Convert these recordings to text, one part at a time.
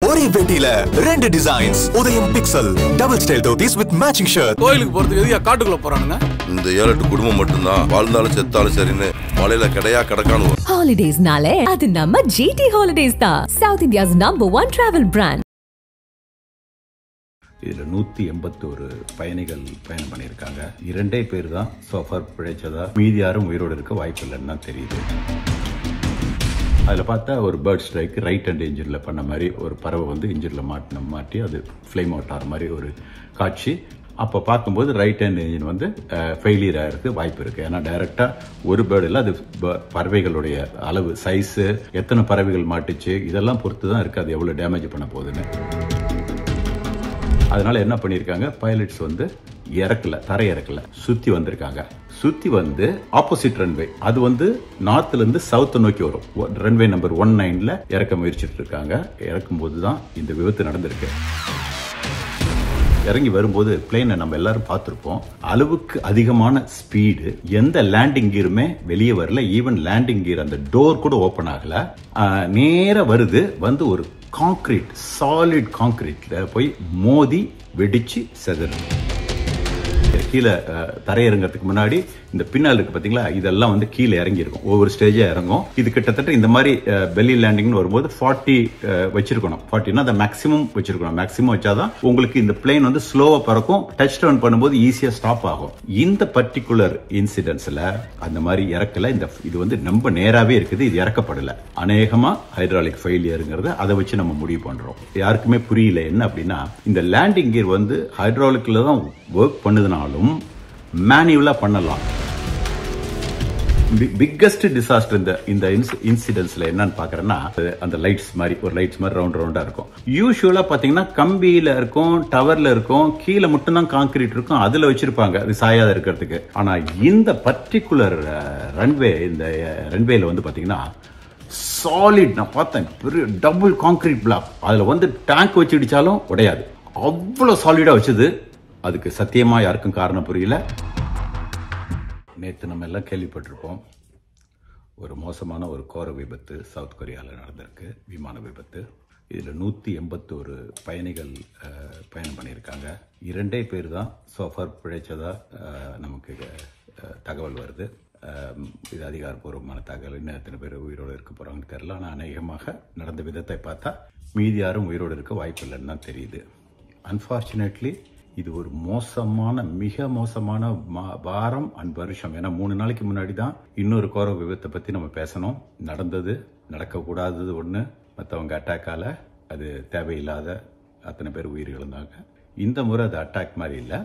ஒரே வேட்டியில ரெண்டு டிசைன்ஸ் உதயம் pixel double style dhotis with matching shirt. கோயிலுக்கு போறதுக்கு எதுக்கு காட்டுக்குள்ள போறானுங்க? இந்த 7-8 குடும்பம் மட்டும்தான் வாழ்ந்தாலும் செத்தாலும் சரின்னு மலையில கடையா கடக்கானு. ஹாலிடேஸ்னாலே அது நம்ம ஜிடி ஹாலிடேஸ் தான், south India's number 1 travel brand. இதில் 181 பயணிகள் பயணம் பண்ணியிருக்காங்க. 2 பேர் தான் சோஃபார் பிழைச்சதா, மீதி யாரும் உயிரோடு இருக்க வாய்ப்பு இல்லைன்னு தான் தெரியுது. அதில் பார்த்தா ஒரு பேர்ட் ஸ்ட்ரைக் ரைட் ஹேண்ட் இன்ஜினில் பண்ண மாதிரி ஒரு பறவை வந்து இன்ஜினில் மாட்டி அது ஃப்ளேம் அவுட் ஆகிற மாதிரி ஒரு காட்சி. அப்போ பார்க்கும்போது ரைட் ஹேண்ட் இன்ஜின் வந்து ஃபெயிலியர் ஆகிறதுக்கு வாய்ப்பு இருக்குது. ஏன்னா டைரெக்டாக ஒரு பேர்டில் அது பறவைகளுடைய அளவு, சைஸு, எத்தனை பறவைகள் மாட்டுச்சு, இதெல்லாம் பொறுத்து தான் இருக்குது அது எவ்வளோ டேமேஜ் பண்ண போகுதுன்னு. அதனால என்ன பண்ணியிருக்காங்க, பைலட்ஸ் வந்து தரை இறக்கல, சுற்றி வந்திருக்காங்க. சுற்றி வந்து ஆப்போசிட் ரன்வே, அது வந்து நார்த்ல இருந்து சவுத் நோக்கி வரும். ரன்வே நம்பர் 19ல இறக்க முயற்சிட்டு இருக்காங்க. இறக்கும் போது தான் இந்த விபத்து நடந்திருக்கு. இறங்கி வரும்போது பிளேனை நம்ம எல்லாரும் பார்த்துருப்போம். அளவுக்கு அதிகமான ஸ்பீடு, எந்த லேண்டிங் கியருமே வெளியே வரல. ஈவன் லேண்டிங் கியர் அந்த டோர் கூட ஓப்பன் ஆகல. நேர வருது, வந்து ஒரு கான்கிரீட், சாலிட் கான்கிரீட்ல போய் மோதி வெடிச்சு செதறு. கீழே தரையிறங்கிறதுக்கு முன்னாடி இந்த பின்னால் இருக்கு பாத்தீங்களா, இதெல்லாம் வந்து கீழே இறங்கி இருக்கும், ஒவ்வொரு ஸ்டேஜா இறங்கும். இது கிட்டத்தட்ட இந்த மாதிரி பெல்லி லேண்டிங்னு வரும்போது 40 வச்சிருக்கணும். 40னா அந்த மேக்ஸிமம் வச்சிருக்கணும். மேக்ஸிமம் வச்சாதான் உங்களுக்கு இந்த பிளேன் வந்து ஸ்லோவா பறக்கும், டச் டவுன் பண்ணும்போது ஈஸியா ஸ்டாப் ஆகும். இந்த பர்டிகுலர் இன்சிடென்ட்ஸ்ல அந்த மாதிரி இறக்கல. இது வந்து ரொம்ப நேராவே இருக்குது, இது இறக்கப்படல. அநேகமா ஹைட்ராலிக் ஃபெயிலியருங்கிறத அதை வச்சு நம்ம முடிவு பண்றோம். யாருக்குமே புரியல என்ன அப்படின்னா, இந்த லேண்டிங் கியர் வந்து ஹைட்ராலிக்ல தான் ஒர்க் பண்ணுதுனாலும் மேனுவலா பண்ணலாம். பிக்கஸ்ட் டிசாஸ்டர் இந்த இன்சிடென்ட்ஸ்ல என்னன்னு பாக்குறேன்னா, அந்த லைட்ஸ் மாதிரி ரவுண்ட் ரவுண்டா இருக்கும். யூசுவலா பாத்தீங்கன்னா கம்பியில இருக்கும், டவர்ல இருக்கும், கீழே மட்டும் தான் கான்கிரீட் இருக்கும், அதுல வச்சிருப்பாங்க அது சாயாத இருக்கிறதுக்கு. ஆனா இந்த பர்டிகுலர் இந்த ரன்வேல வந்து பாத்தீங்கன்னா சாலிட், நான் பார்த்தேன், பெரிய டபுள் கான்கிரீட் பிளாக். அதுல வந்து டேங்க் வச்சு இடிச்சாலும் உடையாது, அவ்வளவு சாலிடா வச்சது. அதுக்கு சத்தியமா யாருக்கும் காரணம் புரியல. நேற்று நம்ம எல்லாம் கேள்விப்பட்டிருப்போம், ஒரு மோசமான ஒரு கோர விபத்து சவுத் கொரியாவில் நடந்திருக்கு, விமான விபத்து. இதில் 181 பயணிகள் பயணம் பண்ணியிருக்காங்க. 2 பேர் தான் சோஃபார் பிழைச்சதா நமக்கு தகவல் வருது. இது அதிகாரப்பூர்வமான தகவல். இன்னும் எத்தனை பேர் உயிரோடு இருக்க போகிறாங்கன்னு தெரியல. ஆனால் அநேகமாக நடந்த விதத்தை பார்த்தா மீதி யாரும் உயிரோடு இருக்க வாய்ப்பு இல்லைன்னு தான் தெரியுது. அன்ஃபார்ச்சுனேட்லி இது ஒரு மிக மோசமான வாரம் அண்ட் வருஷம். ஏன்னா 3 நாளைக்கு முன்னாடி தான் இன்னொரு கோர விபத்தை பற்றி நம்ம பேசணும். நடந்தது, நடக்கக்கூடாதது ஒன்று, மற்றவங்க அட்டாக்கால அது தேவையில்லாத அத்தனை பேர் உயிர் இழந்தாங்க. இந்த முறை அது அட்டாக் மாதிரி இல்லை.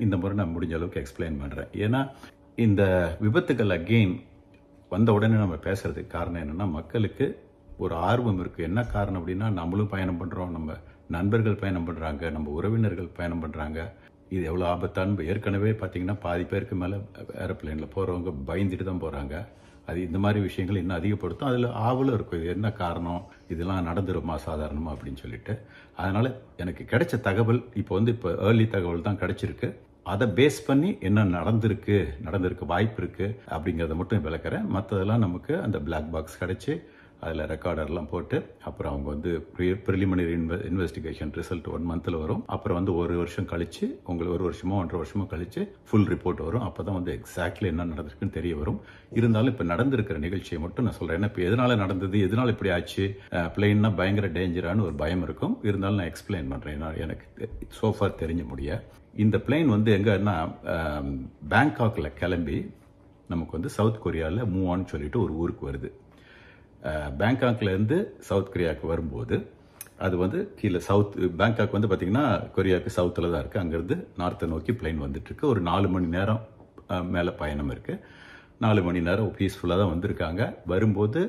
இந்த முறை நான் முடிஞ்ச அளவுக்கு எக்ஸ்பிளைன் பண்ணுறேன். ஏன்னா இந்த விபத்துக்கள் அகெயின் வந்த உடனே நம்ம பேசுறதுக்கு காரணம் என்னன்னா, மக்களுக்கு ஒரு ஆர்வம் இருக்கு. என்ன காரணம் அப்படின்னா, நம்மளும் பயணம் பண்றோம், நம்ம நண்பர்கள் பயணம் பண்றாங்க, நம்ம உறவினர்கள் பயணம் பண்றாங்க. இது எவ்வளவு ஆபத்தான, ஏற்கனவே பாத்தீங்கன்னா பாதி பேருக்கு மேல ஏரோப்ளேன்ல போறவங்க பயந்துட்டு தான் போறாங்க. அது இந்த மாதிரி விஷயங்கள் இன்னும் அதிகப்படுத்தும். அதுல ஆவலும் இருக்கும், இது என்ன காரணம், இதெல்லாம் நடந்துருமா சாதாரணமா அப்படின்னு சொல்லிட்டு. அதனால எனக்கு கிடைச்ச தகவல் இப்போ ஏர்லி தகவல் தான் கிடைச்சிருக்கு. அதை பேஸ் பண்ணி என்ன நடந்திருக்கு வாய்ப்பு இருக்கு அப்படிங்கறத மட்டும் விளக்குறேன். மற்றதெல்லாம் நமக்கு அந்த பிளாக் பாக்ஸ் கிடைச்சு அதில் ரெக்கார்டர்லாம் போட்டு, அப்புறம் அவங்க வந்து ப்ரிலிமினரி இன்வெஸ்டிகேஷன் ரிசல்ட் 1 மந்த்ல வரும். அப்புறம் வந்து 1 வருஷம் கழிச்சு, உங்களுக்கு 1 வருஷமோ 1.5 வருஷமோ கழிச்சு ஃபுல் ரிப்போர்ட் வரும். அப்பதான் வந்து எக்ஸாக்ட்லி என்ன நடந்திருக்குன்னு தெரிய வரும். இருந்தாலும் இப்ப நடந்திருக்கிற நிகழ்ச்சியை மட்டும் நான் சொல்றேன். ஏன்னா இப்ப எதனால நடந்தது, எதனால இப்படி ஆச்சு, பிளேன்னா பயங்கர டேஞ்சரான ஒரு பயம் இருக்கும். இருந்தாலும் நான் எக்ஸ்பிளைன் பண்றேன் எனக்கு சோஃபார் தெரிஞ்ச முடிய. இந்த பிளேன் வந்து எங்கன்னா பேங்காக்ல கிளம்பி நமக்கு வந்து சவுத் கொரியாவில் மூவ் ஆன் சொல்லிட்டு ஒரு ஊருக்கு வருது. பேங்காக்ல இருந்து சவுத் கொரியாவுக்கு வரும்போது அது வந்து கீழே பேங்காக் வந்து பாத்தீங்கன்னா கொரியாவுக்கு சவுத்துல தான் இருக்கு. அங்கிருந்து நார்த்தை நோக்கி பிளைன் வந்துட்டு இருக்கு. ஒரு 4 மணி நேரம் மேல பயணம் இருக்கு. 4 மணி நேரம் பீஸ்ஃபுல்லா தான் வந்திருக்காங்க. வரும்போது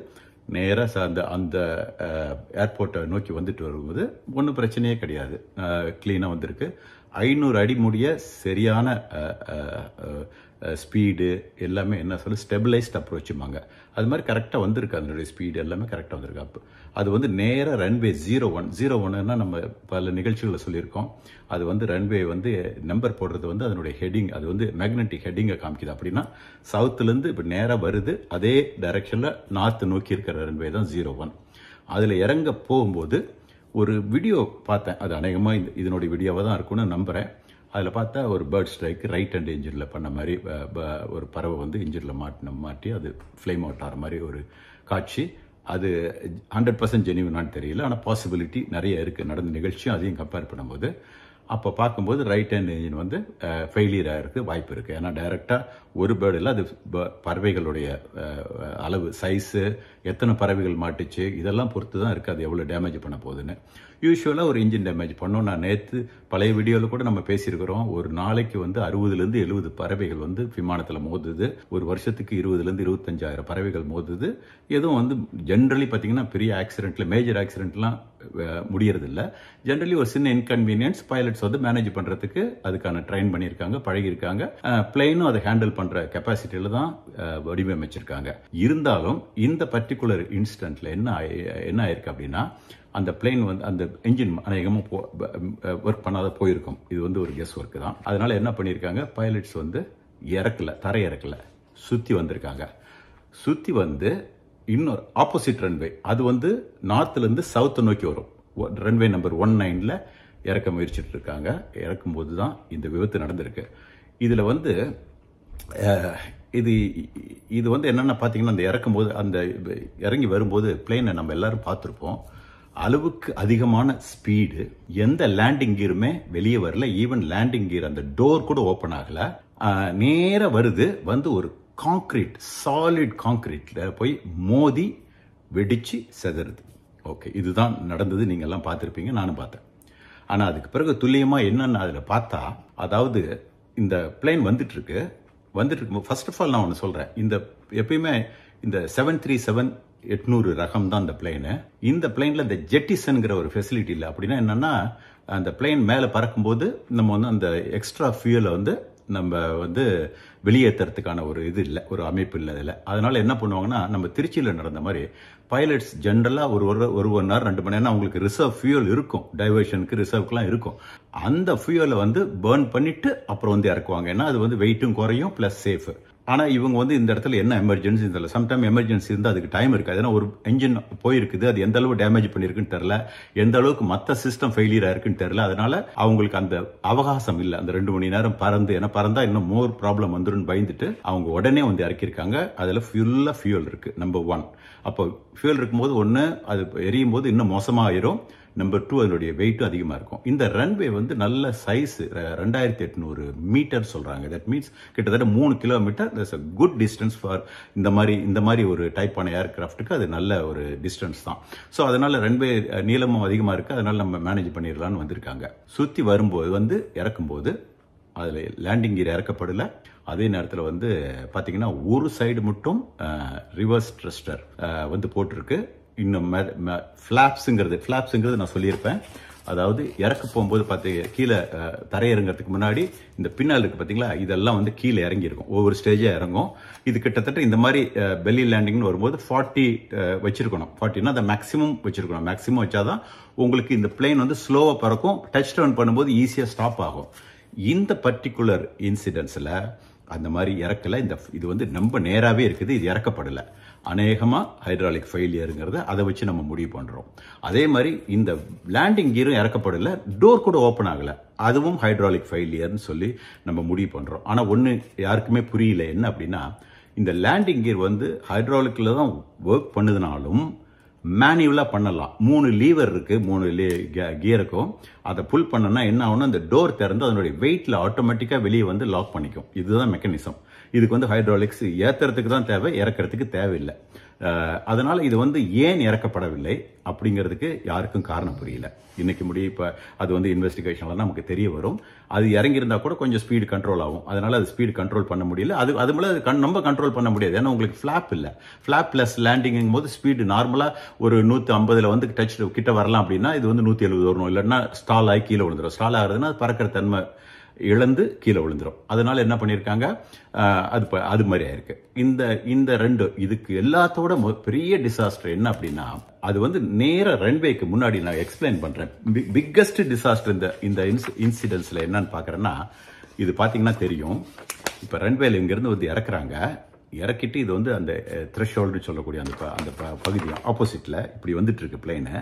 நேராக அந்த ஏர்போர்ட்டை நோக்கி வந்துட்டு வரும்போது ஒன்றும் பிரச்சனையே கிடையாது, கிளீனாக வந்திருக்கு. 500 அடி முடிய சரியான ஸ்பீடு எல்லாமே என்ன ஸ்டெபிளைஸ்ட் அப்ரோச்சுமாங்க, அது மாதிரி கரெக்டாக வந்திருக்கு. அதனுடைய ஸ்பீடு எல்லாமே கரெக்டாக வந்திருக்கு. அப்போ அது வந்து நேராக ரன்வே 01 நம்ம பல நிகழ்ச்சிகளில் சொல்லியிருக்கோம். அது வந்து ரன்வே வந்து நம்பர் போடுறது வந்து அதனுடைய ஹெட்டிங், அது வந்து மேக்னெட்டிக் ஹெட்டிங்கை காமிக்குது. அப்படின்னா சவுத்துலேருந்து இப்போ நேராக வருது, அதே டைரக்ஷனில் நார்த்து நோக்கி இருக்கிற ரன்வே தான் 01. அதில் இறங்க போகும்போது ஒரு வீடியோ பார்த்தேன், அது அநேகமாக இதனுடைய வீடியோவாக தான் இருக்கும்னு நம்புகிறேன். அதில் பார்த்தா ஒரு பேர்ட் ஸ்ட்ரைக் ரைட் ஹேண்ட் இன்ஜினில் பண்ண மாதிரி ஒரு பறவை வந்து இன்ஜினில் மாட்டி அது ஃப்ளேம் அவுட் ஆகிற மாதிரி ஒரு காட்சி. அது 100% ஜெனியூனான்னு தெரியல, ஆனால் பாசிபிலிட்டி நிறைய இருக்குது. நடந்த நிகழ்ச்சியும் அதையும் கம்பேர் பண்ணும்போது அப்போ பார்க்கும்போது ரைட் ஹேண்ட் இன்ஜின் வந்து ஃபெயிலியர் ஆகிறதுக்கு வாய்ப்பு இருக்குது. ஏன்னா டைரெக்டாக ஒரு பேர்டு இல்லை, அது பறவைகளுடைய அளவு, சைஸு, எத்தனை பறவைகள் மாட்டுச்சு, இதெல்லாம் பொறுத்து தான் இருக்குது அது எவ்வளோ டேமேஜ் பண்ண போகுதுன்னு. யூஸ்வலாக ஒரு இன்ஜின் டேமேஜ் பண்ணோம். நான் நேற்று பழைய வீடியோவில் கூட நம்ம பேசியிருக்கிறோம், ஒரு நாளைக்கு வந்து 60லேருந்து 70 பறவைகள் வந்து விமானத்தில் மோதுது. ஒரு வருஷத்துக்கு 20லேருந்து 25,000 பறவைகள் மோதுது. எதுவும் வந்து ஜென்ரலி பார்த்தீங்கன்னா பெரிய ஆக்சிடென்ட்டில், மேஜர் ஆக்சிடென்ட்லாம் முடியறதில்ல. ஜென்ரலி ஒரு சின்ன இன்கன்வீனியன்ஸ் பைலட்ஸ் வந்து மேனேஜ் பண்ணுறதுக்கு அதுக்கான ட்ரெயின் பண்ணியிருக்காங்க, பழகியிருக்காங்க. பிளெயினும் அதை ஹேண்டில் பண்ணுற கெப்பாசிட்டியில் தான் வடிவமைச்சிருக்காங்க. இருந்தாலும் இந்த பர்டிகுலர் இன்சிடென்ட்ல என்ன ஆயிருக்கு அப்படின்னா, அந்த பிளேன் வந்து அந்த இன்ஜின் அநேகமாக ஒர்க் பண்ணாத போயிருக்கும். இது வந்து ஒரு கெஸ் ஒர்க்கு தான். அதனால என்ன பண்ணியிருக்காங்க, பைலட்ஸ் வந்து தரை இறக்கல, சுற்றி வந்திருக்காங்க. சுற்றி வந்து இன்னொரு ஆப்போசிட் ரன்வே, அது வந்து நார்த்லேருந்து சவுத்தை நோக்கி வரும். ரன்வே நம்பர் 19ல் இறக்க முயற்சிட்டு இருக்காங்க. இறக்கும்போது தான் இந்த விபத்து நடந்திருக்கு. இதில் வந்து இது வந்து என்னென்ன பார்த்தீங்கன்னா, அந்த இறக்கும்போது, அந்த இறங்கி வரும்போது பிளேனை நம்ம எல்லாரும் பார்த்துருப்போம். அளவுக்கு அதிகமான ஸ்பீடு, எந்த லேண்டிங் கியருமே வெளியே வரல. ஈவன் லேண்டிங் கியர் அந்த டோர் கூட ஓப்பன் ஆகல. நேர வருது, வந்து ஒரு கான்கிரீட், சாலிட் கான்கிரீட்ல போய் மோதி வெடிச்சு செதறுது. ஓகே, இதுதான் நடந்தது. நீங்க எல்லாம் பார்த்துருப்பீங்க, நானும் பார்த்தேன். ஆனா அதுக்கு பிறகு துல்லியமா என்னன்னு அதில் பார்த்தா, அதாவது இந்த பிளேன் வந்துட்டு இருக்கு. ஃபர்ஸ்ட் ஆஃப் ஆல் நான் ஒன்று சொல்றேன், இந்த எப்பயுமே இந்த 737-800 ரகம் தான் இந்த பிளேனு. இந்த பிளேன்ல இந்த ஜெட்டிசன்கிற ஒரு ஃபெசிலிட்டி இல்லை. அப்படின்னா என்னன்னா, அந்த பிளேன் மேலே பறக்கும்போது நம்ம வந்து அந்த எக்ஸ்ட்ரா ஃபியூலை வந்து நம்ம வந்து வெளியேற்றுறதுக்கான ஒரு இது இல்லை, ஒரு அமைப்பு இல்லை அதில். அதனால என்ன பண்ணுவாங்கன்னா, நம்ம திருச்சியில் நடந்த மாதிரி பைலட்ஸ் ஜென்ரலாக ஒரு மணி நேரம் 2 மணி நேரம் அவங்களுக்கு ரிசர்வ் ஃபியூல் இருக்கும், டைவர்ஷனுக்கு ரிசர்வ்க்குலாம் இருக்கும். அந்த ஃபியூலை வந்து பேர்ன் பண்ணிட்டு அப்புறம் வந்து இறக்குவாங்க. ஏன்னா அது வந்து வெயிட்டும் குறையும், ப்ளஸ் சேஃபு. ஆனால் இவங்க வந்து இந்த இடத்துல என்ன எமர்ஜென்சி தெரியல. சம்டைம் எமர்ஜென்சி இருந்தால் அதுக்கு டைம் இருக்காது. ஏன்னா ஒரு என்ஜின் போயிருக்குது, அது எந்த அளவு டேமேஜ் பண்ணியிருக்குன்னு தெரியல, எந்த அளவுக்கு மற்ற சிஸ்டம் ஃபெயிலியர் ஆயிருக்குன்னு தெரியல. அதனால அவங்களுக்கு அந்த அவகாசம் இல்லை, அந்த 2 மணி நேரம் பறந்து. ஏன்னா பறந்தா இன்னும் மோர் ப்ராப்ளம் வந்துடும் பயந்துட்டு அவங்க உடனே வந்து இறக்கியிருக்காங்க. அதில் ஃபுல்லாக ஃபியூல் இருக்கு, நம்பர் 1. அப்போ ஃபியூல் இருக்கும்போது ஒன்று அது எரியும் போது இன்னும் மோசமாகிடும். நம்பர் 2, அதனுடைய வெயிட்டும் அதிகமாக இருக்கும். இந்த ரன்வே வந்து நல்ல சைஸ், 2800 மீட்டர் சொல்றாங்க. தட் மீன்ஸ் கிட்டத்தட்ட 3 kilometre. That's a good distance for இந்த மாதிரி ஒரு டைப்பான ஏர்கிராஃப்ட்டுக்கு அது நல்ல ஒரு டிஸ்டன்ஸ் தான். ஸோ அதனால ரன்வே நீளமும் அதிகமாக இருக்கு. அதனால நம்ம மேனேஜ் பண்ணிடலாம்னு வந்திருக்காங்க. சுற்றி வரும்போது வந்து இறக்கும்போது அதில் லேண்டிங் கியர் இறக்கப்படலை. அதே நேரத்தில் வந்து பார்த்தீங்கன்னா ஒரு சைடு மட்டும் ரிவர்ஸ் த்ரஸ்டர் வந்து போட்டிருக்கு. இன்னும் ஃபிளாப்ஸுங்கிறது நான் சொல்லியிருப்பேன். அதாவது இறக்க போகும்போது கீழே தரையிறங்கிறதுக்கு முன்னாடி இந்த பின்னால் இருக்கு பார்த்தீங்களா, இதெல்லாம் வந்து கீழே இறங்கி இருக்கும், ஒவ்வொரு ஸ்டேஜாக இறங்கும். இது கிட்டத்தட்ட இந்த மாதிரி பெல்லி லேண்டிங்னு வரும்போது 40 வச்சிருக்கணும். 40னா அதை மேக்ஸிமம் வச்சிருக்கணும். மேக்ஸிமம் வச்சாதான் உங்களுக்கு இந்த பிளேன் வந்து ஸ்லோவாக பறக்கும், டச் டவுன் பண்ணும்போது ஈஸியாக ஸ்டாப் ஆகும். இந்த பர்டிகுலர் இன்சிடென்ட்ஸில் அந்த மாதிரி இறக்கல. இது வந்து ரொம்ப நேராகவே இருக்குது, இது இறக்கப்படலை. அநேகமாக ஹைட்ராலிக் ஃபெயிலியருங்கிறத அதை வச்சு நம்ம முடிவு பண்ணுறோம். அதே மாதிரி இந்த லேண்டிங் கியரும் இறக்கப்படலை, டோர் கூட ஓப்பன் ஆகலை, அதுவும் ஹைட்ராலிக் ஃபெயிலியர்னு சொல்லி நம்ம முடிவு பண்ணுறோம். ஆனால் ஒன்று யாருக்குமே புரியல, என்ன அப்படின்னா, இந்த லேண்டிங் கியர் வந்து ஹைட்ராலிக்கில் தான் ஒர்க் பண்ணுதுனாலும் மேனுவலாக பண்ணலாம். 3 லீவர் இருக்கு, 3 கியருக்கும். அதை புல் பண்ணனா என்ன ஆகும்னா, அந்த டோர் திறந்து அதனுடைய வெயிட்ல ஆட்டோமேட்டிக்காக வெளியே வந்து லாக் பண்ணிக்கும். இதுதான் மெக்கானிசம். இதுக்கு வந்து ஹைட்ராலிக்ஸ் ஏற்றுறதுக்கு தான் தேவை, இறக்கிறதுக்கு தேவையில்லை. அதனால இது வந்து ஏன் இறக்கப்படவில்லை அப்படிங்கிறதுக்கு யாருக்கும் காரணம் புரியல. இன்னைக்கு இப்போ அது வந்து இன்வெஸ்டிகேஷன்ல நமக்கு தெரிய வரும். அது இறங்கியிருந்தா கூட கொஞ்சம் ஸ்பீடு கண்ட்ரோல் ஆகும். அதனால அது ஸ்பீடு கண்ட்ரோல் பண்ண முடியல. அது மேலே நம்ம கண்ட்ரோல் பண்ண முடியாது. ஏன்னா உங்களுக்கு ஃபிளாப் இல்லை. ஃபிளாப் பிளஸ் லேண்டிங்கும் போது ஸ்பீடு நார்மலாக ஒரு 150 வந்து டச் கிட்ட வரலாம். அப்படின்னா இது வந்து 170 வரணும். இல்லைன்னா ஸ்டால் ஆகி கீழே விழுந்துடும். ஸ்டால் ஆகுறதுன்னா பறக்கிற தன்மை இழந்து கீழே விழுந்துடும். அதனால என்ன பண்ணியிருக்காங்க, அது மாதிரி ஆயிருக்கு. இந்த 2 இதுக்கு எல்லாத்தோட பெரிய டிசாஸ்டர் என்ன அப்படின்னா, அது வந்து நேர ரன்வேக்கு முன்னாடி நான் எக்ஸ்பிளைன் பண்றேன். பிக்கஸ்ட் டிசாஸ்டர் இந்த இன்சிடென்ட்ஸ்ல என்னன்னு பாக்குறேன்னா, இது பாத்தீங்கன்னா தெரியும். இப்ப ரன்வேல இங்கிருந்து வந்து இறக்கிட்டு இது வந்து அந்த த்ரெஷ்ஹோல்டு சொல்லக்கூடிய அந்த பகுதி ஆப்போசிட்ல இப்படி வந்துட்டு இருக்கு பிளேனு.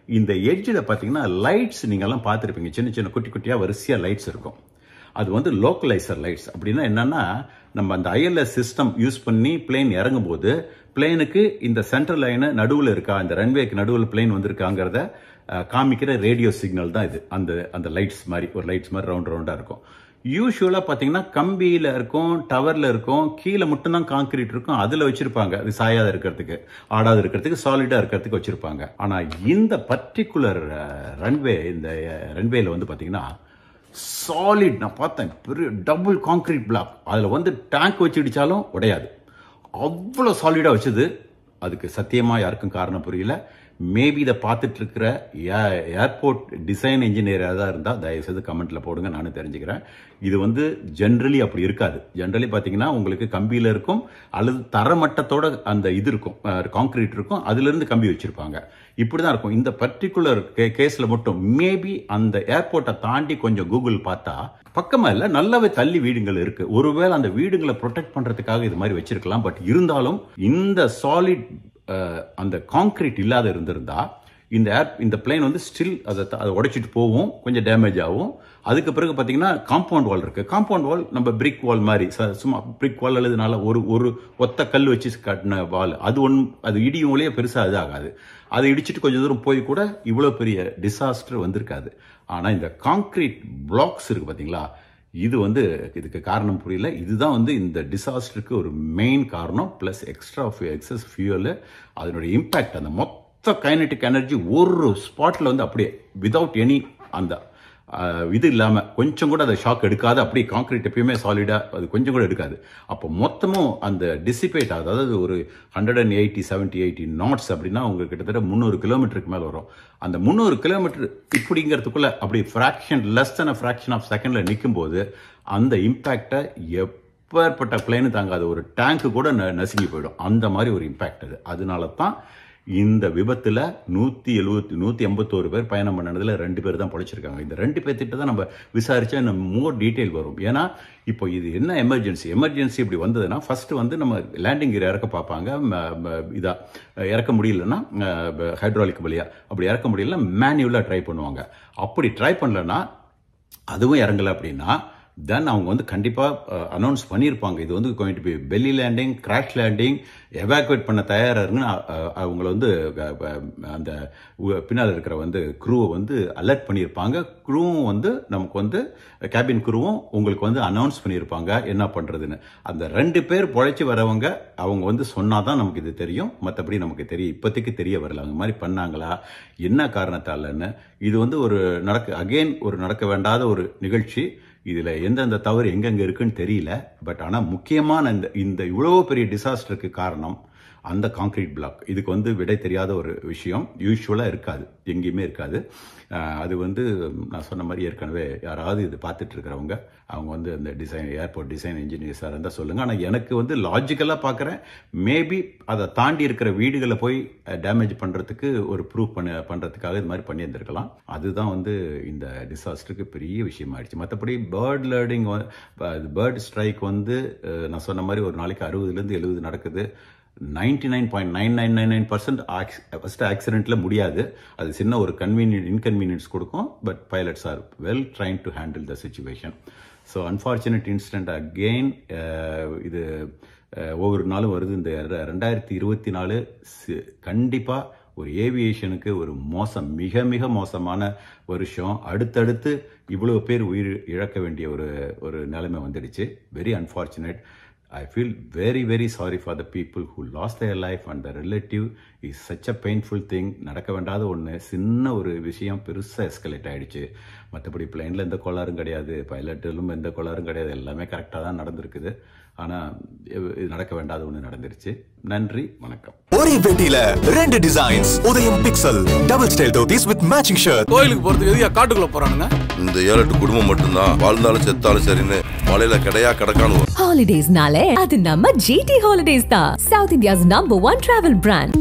இந்த எட்ஜில் பார்த்தீங்கன்னா லைட்ஸ் நீங்கள்லாம் பார்த்துருப்பீங்க, சின்ன சின்ன குட்டி குட்டியாக வரிசையாக லைட்ஸ் இருக்கும். அது வந்து லோக்கலைசர் லைட்ஸ். அப்படின்னா என்னன்னா, நம்ம அந்த ஐஎல்எஸ் சிஸ்டம் யூஸ் பண்ணி பிளேன் இறங்கும் போது பிளேனுக்கு இந்த சென்ட்ரல் லைனு நடுவில் இருக்கா, இந்த ரன்வேக்கு நடுவில் பிளேன் வந்திருக்காங்கிறத காமிக்கிற ரேடியோ சிக்னல் தான் இது. அந்த லைட்ஸ் மாதிரி ஒரு லைட்ஸ் மாதிரி ரவுண்டாக இருக்கும். யூஸ்வலாக பார்த்தீங்கன்னா கம்பியில் இருக்கும், டவரில் இருக்கும், கீழே மட்டும்தான் கான்கிரீட் இருக்கும், அதில் வச்சிருப்பாங்க. அது சாயாத இருக்கிறதுக்கு, ஆடாத இருக்கிறதுக்கு, சாலிடாக இருக்கிறதுக்கு வச்சிருப்பாங்க. ஆனால் இந்த பர்டிகுலர் ரன்வே, இந்த ரன்வேல வந்து பார்த்தீங்கன்னா சாலிட், நான் பார்த்தேன், பெரிய டபுள் கான்கிரீட் பிளாக். அதில் வந்து டேங்க் வச்சு இடித்தாலும் உடையாது, அவ்வளோ சாலிடாக வச்சது. அதுக்கு சத்தியமாக யாருக்கும் காரணம் புரியல. மேபி இதை பார்த்துட்டு இருக்கிற ஏர்போர்ட் டிசைன் இன்ஜினியராக தான் இருந்தால் தயவுசெய்து கமெண்ட்டில் போடுங்க, நானும் தெரிஞ்சுக்கிறேன். இது வந்து ஜென்ரலி அப்படி இருக்காது. ஜென்ரலி பார்த்தீங்கன்னா உங்களுக்கு கம்பியில் இருக்கும் அல்லது தரமட்டத்தோட அந்த இது இருக்கும், கான்கிரீட் இருக்கும், அதுலேருந்து கம்பி வச்சுருப்பாங்க. இப்படி தான் இருக்கும். இந்த பர்டிகுலர் கேஸில் மட்டும் மேபி அந்த ஏர்போர்ட்டை தாண்டி கொஞ்சம் கூகுள் பார்த்தா பக்கமாக இல்லை, நல்லாவே தள்ளி வீடுகள் இருக்குது. ஒருவேளை அந்த வீடுகளை ப்ரொடெக்ட் பண்ணுறதுக்காக இது மாதிரி வச்சிருக்கலாம். பட் இருந்தாலும் இந்த சாலிட் அந்த கான்கிரீட் இல்லாத இருந்திருந்தா இந்த பிளேன் வந்து ஸ்டில் அதை உடைச்சிட்டு போகும், கொஞ்சம் டேமேஜ் ஆகும். அதுக்கு பிறகு பார்த்தீங்கன்னா காம்பவுண்ட் வால் இருக்குது. காம்பவுண்ட் வால் நம்ம பிரிக் வால் மாதிரி, சும்மா பிரிக் வால் அல்லதுனால ஒரு ஒத்த கல் வச்சு கட்டின வால், அது இடியும் ஒளியே பெருசாக இது ஆகாது. அதை இடிச்சிட்டு கொஞ்சம் தூரம் போய் கூட இவ்வளோ பெரிய டிசாஸ்டர் வந்திருக்காது. ஆனால் இந்த கான்கிரீட் பிளாக்ஸ் இருக்குது பார்த்தீங்களா, இது வந்து இதுக்கு காரணம் புரியல. இதுதான் வந்து இந்த டிசாஸ்டருக்கு ஒரு மெயின் காரணம். ப்ளஸ் எக்ஸஸ் ஃபியூவலு, அதனுடைய இம்பேக்ட், அந்த மொத்த கைனடிக் எனர்ஜி ஒரு ஸ்பாட்டில் வந்து அப்படியே விதவுட் எனி அந்த இது இல்லாமல் கொஞ்சம் கூட அதை ஷாக் எடுக்காது. அப்படியே கான்கிரீட் எப்பயுமே சாலிடாக அது கொஞ்சம் கூட எடுக்காது. அப்போ மொத்தமும் அந்த டிசிபேட் ஆகுது. அதாவது ஒரு 180-70-80 நாட்ஸ் அப்படின்னா உங்களுக்கு கிட்டத்தட்ட 300 கிலோமீட்டருக்கு மேலே வரும். அந்த 300 கிலோமீட்டர் இப்படிங்கிறதுக்குள்ள அப்படி லெஸ் தென் ஃப்ராக்ஷன் ஆஃப் செகண்டில் நிற்கும் போது அந்த இம்பேக்டை எப்பேற்பட்ட பிளேனு தாங்காது. ஒரு டேங்க்கு கூட நசுங்கி போயிடும். அந்த மாதிரி ஒரு இம்பேக்ட் அது. அதனால தான் இந்த விபத்தில் 181 பேர் பயணம் பண்ணதில் 2 பேர் தான் பொழைச்சிருக்காங்க. இந்த 2 பேர்த்திட்ட தான் நம்ம விசாரிச்சா இன்னும் மோர் டீட்டெயில் வரும். ஏன்னா இப்போ இது என்ன எமர்ஜென்சி இப்படி வந்ததுன்னா ஃபர்ஸ்ட் வந்து நம்ம லேண்டிங் கியர் இறக்க பார்ப்பாங்க. இறக்க முடியலன்னா ஹைட்ராலிக் வழியா, அப்படி இறக்க முடியலன்னா மேனுவலாக ட்ரை பண்ணுவாங்க. அப்படி ட்ரை பண்ணலன்னா, அதுவும் இறங்கலை அப்படின்னா தென் அவங்க வந்து கண்டிப்பாக அனௌன்ஸ் பண்ணியிருப்பாங்க, இது வந்து going to be belly landing, crash landing, evacuate பண்ண தயாராருன்னு அவங்கள வந்து அந்த பின்னால் இருக்கிற வந்து க்ரூவை வந்து அலர்ட் பண்ணியிருப்பாங்க. க்ரூவும் வந்து நமக்கு வந்து கேபின் க்ரூவும் உங்களுக்கு வந்து அனௌன்ஸ் பண்ணியிருப்பாங்க என்ன பண்ணுறதுன்னு. அந்த 2 பேர் பொழைச்சி வரவங்க அவங்க வந்து சொன்னாதான் நமக்கு இது தெரியும். மற்றபடி நமக்கு இப்போதைக்கு தெரிய வரல அந்த மாதிரி பண்ணாங்களா, என்ன காரணத்தாலன்னு. இது வந்து ஒரு நடக்க வேண்டாத ஒரு நிகழ்ச்சி. இதில் எந்தெந்த தவறு எங்கெங்கே இருக்குன்னு தெரியல. பட் ஆனால் முக்கியமான இந்த இவ்வளோ பெரிய டிசாஸ்டருக்கு காரணம் அந்த கான்கிரீட் பிளாக். இதுக்கு வந்து விடை தெரியாத ஒரு விஷயம் யூஸ்வலாக இருக்காது, எங்கேயுமே இருக்காது. அது வந்து நான் சொன்ன மாதிரி ஏற்கனவே யாராவது இது பார்த்துட்டு இருக்கிறவங்க அவங்க வந்து அந்த ஏர்போர்ட் டிசைன் இன்ஜினியர்ஸாக இருந்தால் சொல்லுங்கள். ஆனால் எனக்கு வந்து லாஜிக்கலாக பார்க்குறேன், மேபி அதை தாண்டி இருக்கிற வீடுகளை போய் டேமேஜ் பண்ணுறதுக்கு ஒரு ப்ரூவ் பண்ணுறதுக்காக இது மாதிரி பண்ணியிருந்திருக்கலாம். அதுதான் வந்து இந்த டிசாஸ்டருக்கு பெரிய விஷயமாயிடுச்சு. மற்றபடி பேர்ட் ஸ்ட்ரைக் வந்து நான் சொன்ன மாதிரி ஒரு நாளைக்கு 60லேருந்து 70 நடக்குது. 99.9999% ஃபர்ஸ்ட் ஆக்சிடென்ட்ல முடியாது. அது சின்ன ஒரு இன்கன்வீனியன்ஸ் கொடுக்கும். But pilots are well train to handle the situation. So unfortunate incident again. இது ஒவ்வொரு நாளும் வருது. இந்த 2024 கண்டிப்பாக ஒரு ஏவியேஷனுக்கு ஒரு மிக மிக மோசமான வருஷம். அடுத்தடுத்து இவ்வளவு பேர் உயிர் இழக்க வேண்டிய ஒரு நிலைமை வந்துடுச்சு. Very unfortunate. I feel very, very sorry for the people who lost their life and the relative is such a painful thing. நடக்க வேண்டாத ஒன்று, சின்ன ஒரு விஷயம் பெருசாக எஸ்கலேட் ஆகிடுச்சு. மற்றபடி பிளைனில் எந்த கோளாறும் கிடையாது, பைலட்டிலும் எந்த கோளாறும் கிடையாது, எல்லாமே கரெக்டாக தான் நடந்திருக்குது. ஆனால் இது நடக்க வேண்டாத ஒன்று நடந்துருச்சு. நன்றி, வணக்கம். ஒரே பேட்டியில 2 டிசைன்ஸ். உதயம் pixel double style dhotis with matching shirt. கோயிலுக்கு போறதுக்கு எதுக்கு காட்டுக்குள்ள போறானுங்க? இந்த 7-8 குடும்பம் மட்டும்தான் வாழ்ந்தாலும் செத்தாலும் சரின்னு மலையில கிடக்கானு. ஹாலிடேஸ்னாலே அது நம்ம GT ஹாலிடேஸ் தான், south India's number 1 travel brand.